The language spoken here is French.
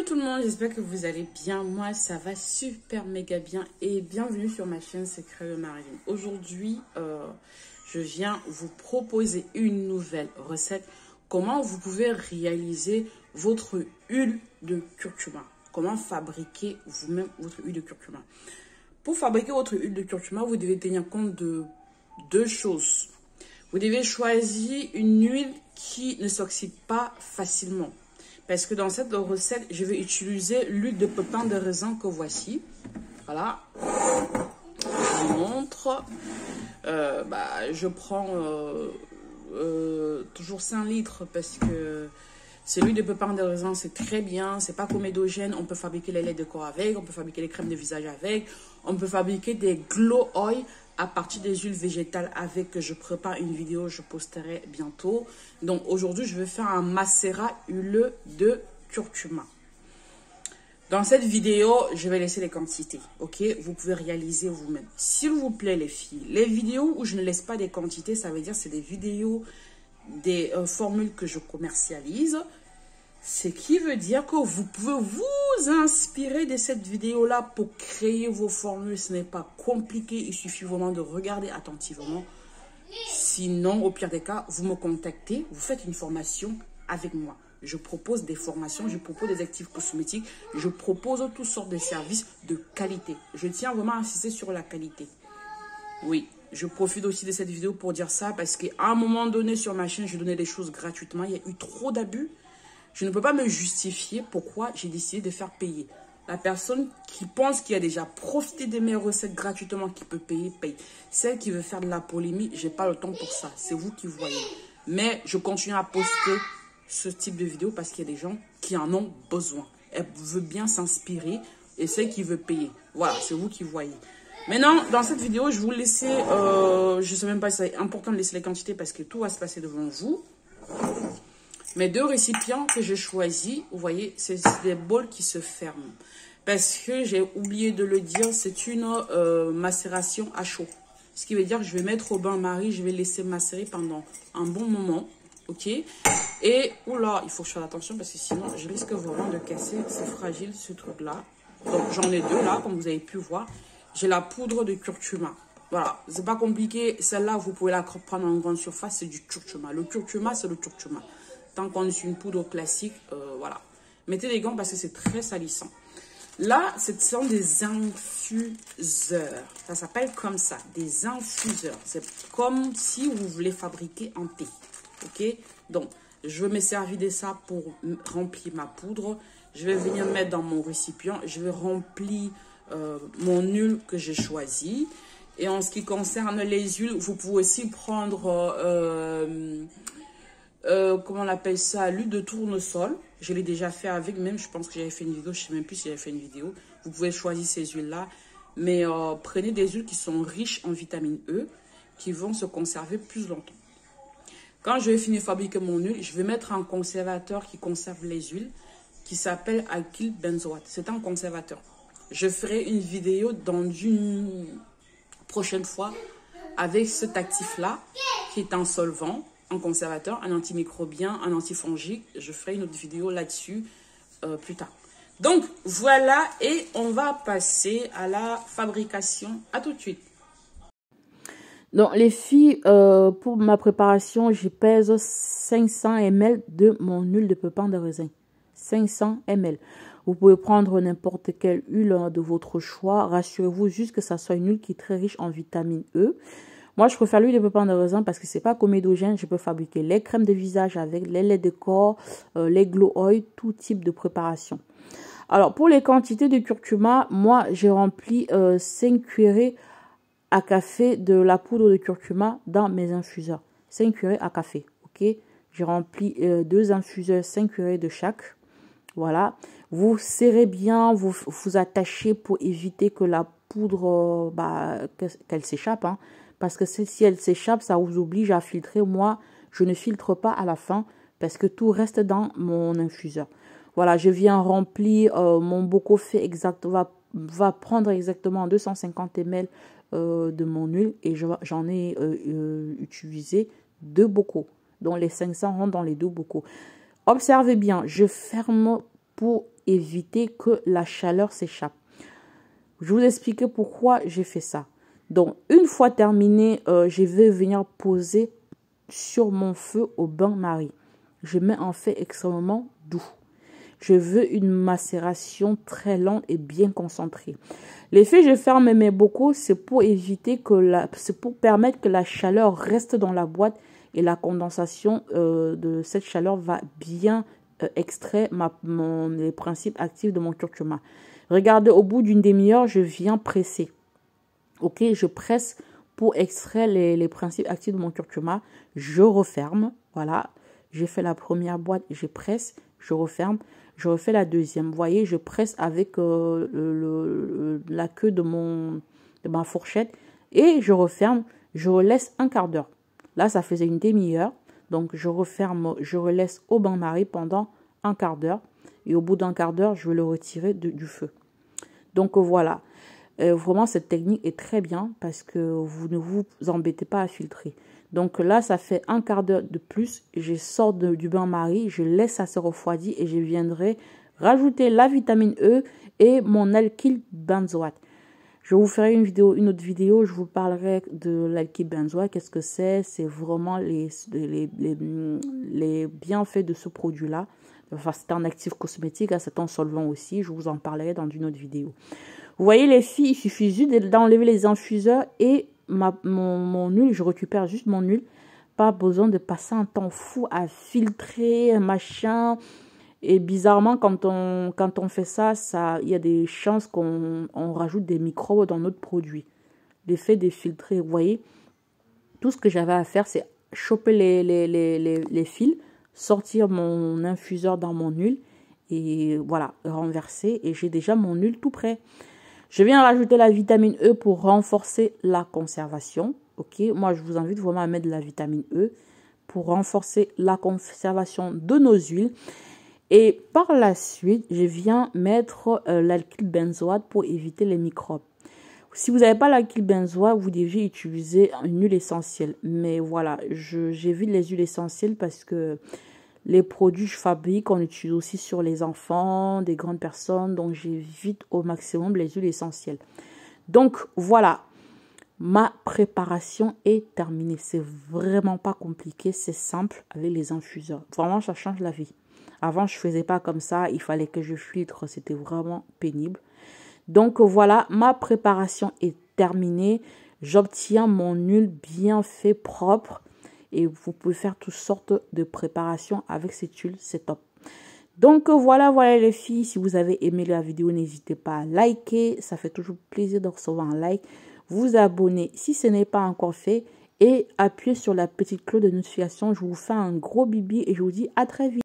tout le monde, j'espère que vous allez bien. Moi, ça va super méga bien et bienvenue sur ma chaîne Secret de Marilyn. Aujourd'hui, je viens vous proposer une nouvelle recette. Comment vous pouvez réaliser votre huile de curcuma. Comment fabriquer vous-même votre huile de curcuma. Pour fabriquer votre huile de curcuma, vous devez tenir compte de deux choses. Vous devez choisir une huile qui ne s'oxyde pas facilement. Parce que dans cette recette, je vais utiliser l'huile de pépins de raisin que voici. Voilà. Je vous montre. Je prends toujours 5 litres parce que c'est l'huile de pépins de raisin, c'est très bien. C'est pas comédogène. On peut fabriquer les laits de corps avec. On peut fabriquer les crèmes de visage avec. On peut fabriquer des glow oil à partir des huiles végétales avec, que je prépare une vidéo, je posterai bientôt. Donc aujourd'hui, je vais faire un macérat huileux de curcuma. Dans cette vidéo, je vais laisser les quantités, ok? Vous pouvez réaliser vous-même. S'il vous plaît, les filles, les vidéos où je ne laisse pas des quantités, ça veut dire c'est des vidéos, des formules que je commercialise. Ce qui veut dire que vous pouvez vous inspirer de cette vidéo-là pour créer vos formules. Ce n'est pas compliqué, il suffit vraiment de regarder attentivement. Sinon, au pire des cas, vous me contactez, vous faites une formation avec moi. Je propose des formations, je propose des actifs cosmétiques, je propose toutes sortes de services de qualité. Je tiens vraiment à insister sur la qualité. Oui, je profite aussi de cette vidéo pour dire ça parce qu'à un moment donné sur ma chaîne, je donnais des choses gratuitement. Il y a eu trop d'abus. Je ne peux pas me justifier pourquoi j'ai décidé de faire payer. La personne qui pense qu'il a déjà profité de mes recettes gratuitement, qui peut payer, paye. Celle qui veut faire de la polémique, je n'ai pas le temps pour ça. C'est vous qui voyez. Mais je continue à poster ce type de vidéo parce qu'il y a des gens qui en ont besoin. Elle veut bien s'inspirer et celle qui veut payer. Voilà, c'est vous qui voyez. Maintenant, dans cette vidéo, je vais vous laisser, je ne sais même pas si c'est important de laisser les quantités parce que tout va se passer devant vous. Mes deux récipients que j'ai choisis, vous voyez, c'est des bols qui se ferment. Parce que j'ai oublié de le dire, c'est une macération à chaud. Ce qui veut dire que je vais mettre au bain-marie, je vais laisser macérer pendant un bon moment. Ok? Et, oula, il faut que je fasse attention parce que sinon, je risque vraiment de casser. C'est fragile ce truc-là. Donc, j'en ai deux là, comme vous avez pu voir. J'ai la poudre de curcuma. Voilà, c'est pas compliqué. Celle-là, vous pouvez la prendre en grande surface, c'est du curcuma. Le curcuma, c'est le curcuma. Tant qu'on est sur une poudre classique, voilà. Mettez des gants parce que c'est très salissant. Là, ce sont des infuseurs. Ça s'appelle comme ça, des infuseurs. C'est comme si vous voulez fabriquer un thé. Ok? Donc, je vais me servir de ça pour remplir ma poudre. Je vais venir mettre dans mon récipient. Je vais remplir mon huile que j'ai choisi. Et en ce qui concerne les huiles, vous pouvez aussi prendre... comment on appelle ça, l'huile de tournesol. Je l'ai déjà fait avec, même je pense que j'avais fait une vidéo, je ne sais même plus si j'avais fait une vidéo. Vous pouvez choisir ces huiles-là, mais prenez des huiles qui sont riches en vitamine E, qui vont se conserver plus longtemps. Quand je vais finir de fabriquer mon huile, je vais mettre un conservateur qui conserve les huiles, qui s'appelle alkyl benzoate. C'est un conservateur. Je ferai une vidéo dans une prochaine fois avec cet actif-là, qui est un solvant, un conservateur, un antimicrobien, un antifongique. Je ferai une autre vidéo là-dessus plus tard. Donc, voilà, et on va passer à la fabrication. À tout de suite. Donc, les filles, pour ma préparation, je pèse 500 ml de mon huile de pépins de raisin. 500 ml. Vous pouvez prendre n'importe quelle huile de votre choix. Rassurez-vous juste que ça soit une huile qui est très riche en vitamine E. Moi, je préfère l'huile de pépins de raisin parce que c'est pas comédogène. Je peux fabriquer les crèmes de visage avec, les laits de corps, les glow oil, tout type de préparation. Alors, pour les quantités de curcuma, moi, j'ai rempli 5 cuillerées à café de la poudre de curcuma dans mes infuseurs. 5 cuillerées à café, ok? J'ai rempli 2 infuseurs, 5 cuillerées de chaque. Voilà. Vous serrez bien, vous attachez pour éviter que la poudre, qu'elle s'échappe, hein. Parce que si elle s'échappe, ça vous oblige à filtrer. Moi, je ne filtre pas à la fin parce que tout reste dans mon infuseur. Voilà, je viens remplir mon bocaux fait exact, va prendre exactement 250 ml de mon huile et j'en ai utilisé 2 bocaux. Donc les 500 rentrent dans les 2 bocaux. Observez bien, je ferme pour éviter que la chaleur s'échappe. Je vais vous expliquer pourquoi j'ai fait ça. Donc, une fois terminé, je vais venir poser sur mon feu au bain-marie. Je mets un fait extrêmement doux. Je veux une macération très lente et bien concentrée. L'effet je ferme mes bocaux, c'est pour éviter c'est pour permettre que la chaleur reste dans la boîte et la condensation de cette chaleur va bien extraire les principes actifs de mon curcuma. Regardez, au bout d'une demi-heure, je viens presser. Ok, je presse pour extraire les principes actifs de mon curcuma. Je referme. Voilà, j'ai fait la première boîte, je presse, je referme. Je refais la deuxième. Vous voyez, je presse avec la queue de ma fourchette et je referme. Je relaisse un quart d'heure. Là, ça faisait une demi-heure. Donc, je referme, je relaisse au bain-marie pendant un quart d'heure. Et au bout d'un quart d'heure, je vais le retirer du feu. Donc, voilà. Vraiment, cette technique est très bien parce que vous ne vous embêtez pas à filtrer. Donc là, ça fait un quart d'heure de plus. Je sors du bain-marie, je laisse ça se refroidir et je viendrai rajouter la vitamine E et mon alkyle benzoate. Je vous ferai une autre vidéo, je vous parlerai de l'alkyle benzoate. Qu'est-ce que c'est? C'est vraiment les bienfaits de ce produit-là. Enfin, c'est un actif cosmétique, c'est un solvant aussi. Je vous en parlerai dans une autre vidéo. Vous voyez les filles, il suffit juste d'enlever les infuseurs et mon huile, je récupère juste mon huile. Pas besoin de passer un temps fou à filtrer, machin. Et bizarrement, quand on fait ça, il y a des chances qu'on rajoute des microbes dans notre produit. L'effet des filtrés, vous voyez. Tout ce que j'avais à faire, c'est choper les fils, sortir mon infuseur dans mon huile et voilà, renverser. Et j'ai déjà mon huile tout prêt. Je viens rajouter la vitamine E pour renforcer la conservation. Ok, moi je vous invite vraiment à mettre de la vitamine E pour renforcer la conservation de nos huiles. Et par la suite, je viens mettre l'alkyle benzoate pour éviter les microbes. Si vous n'avez pas l'alkyle benzoate, vous devez utiliser une huile essentielle. Mais voilà, j'évite les huiles essentielles parce que les produits que je fabrique, on utilise aussi sur les enfants, des grandes personnes. Donc, j'évite au maximum les huiles essentielles. Donc, voilà. Ma préparation est terminée. C'est vraiment pas compliqué. C'est simple avec les infuseurs. Vraiment, ça change la vie. Avant, je faisais pas comme ça. Il fallait que je filtre. C'était vraiment pénible. Donc, voilà. Ma préparation est terminée. J'obtiens mon huile bien fait, propre. Et vous pouvez faire toutes sortes de préparations avec cette huile, c'est top. Donc voilà les filles, si vous avez aimé la vidéo, n'hésitez pas à liker, ça fait toujours plaisir de recevoir un like. Vous abonner si ce n'est pas encore fait et appuyez sur la petite cloche de notification. Je vous fais un gros bibi et je vous dis à très vite.